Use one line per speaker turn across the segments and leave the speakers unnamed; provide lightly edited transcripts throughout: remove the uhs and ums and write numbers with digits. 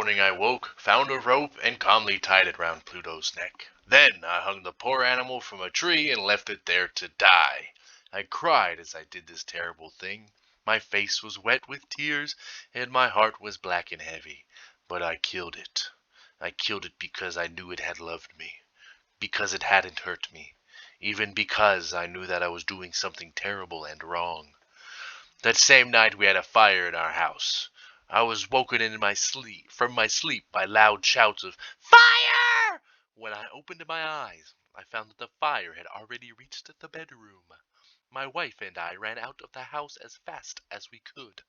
morning I woke, found a rope, and calmly tied it round Pluto's neck. Then I hung the poor animal from a tree and left it there to die. I cried as I did this terrible thing. My face was wet with tears, and my heart was black and heavy. But I killed it. I killed it because I knew it had loved me, because it hadn't hurt me, even because I knew that I was doing something terrible and wrong. That same night we had a fire in our house. I was woken from my sleep by loud shouts of "Fire!" When I opened my eyes, I found that the fire had already reached the bedroom. My wife and I ran out of the house as fast as we could.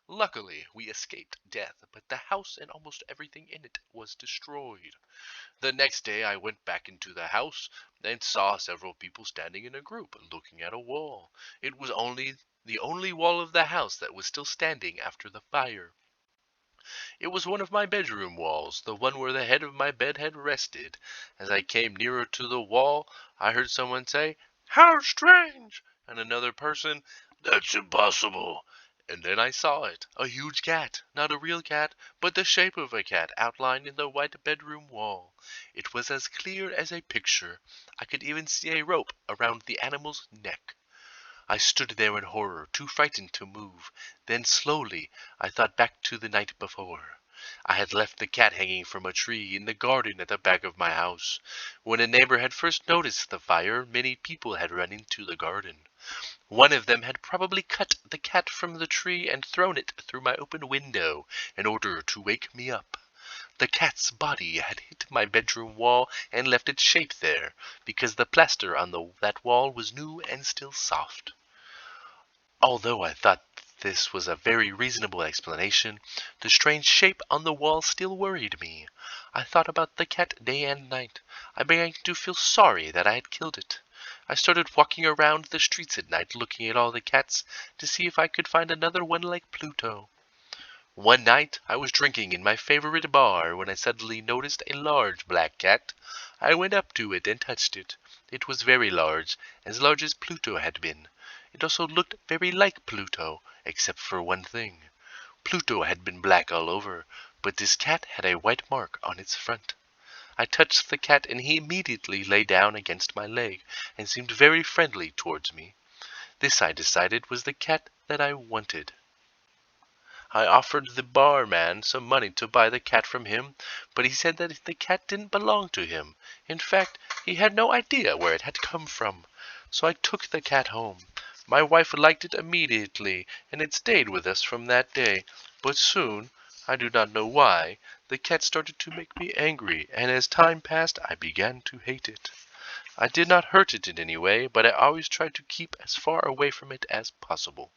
Luckily, we escaped death, but the house and almost everything in it was destroyed. The next day I went back into the house and saw several people standing in a group looking at a wall. It was the only wall of the house that was still standing after the fire. It was one of my bedroom walls, the one where the head of my bed had rested. As I came nearer to the wall, I heard someone say, "How strange!" and another person, "That's impossible." And then I saw it, a huge cat, not a real cat, but the shape of a cat outlined in the white bedroom wall. It was as clear as a picture. I could even see a rope around the animal's neck. I stood there in horror, too frightened to move. Then slowly I thought back to the night before. I had left the cat hanging from a tree in the garden at the back of my house. When a neighbor had first noticed the fire, many people had run into the garden. One of them had probably cut the cat from the tree and thrown it through my open window in order to wake me up. The cat's body had hit my bedroom wall and left its shape there, because the plaster on that wall was new and still soft. Although I thought this was a very reasonable explanation, the strange shape on the wall still worried me. I thought about the cat day and night. I began to feel sorry that I had killed it. I started walking around the streets at night looking at all the cats to see if I could find another one like Pluto. One night I was drinking in my favorite bar when I suddenly noticed a large black cat. I went up to it and touched it. It was very large as Pluto had been. It also looked very like Pluto, except for one thing. Pluto had been black all over, but this cat had a white mark on its front. I touched the cat and he immediately lay down against my leg and seemed very friendly towards me. This, I decided, was the cat that I wanted. I offered the barman some money to buy the cat from him, but he said that the cat didn't belong to him. In fact, he had no idea where it had come from. So I took the cat home. My wife liked it immediately, and it stayed with us from that day. But soon, I do not know why, the cat started to make me angry, and as time passed, I began to hate it. I did not hurt it in any way, but I always tried to keep as far away from it as possible.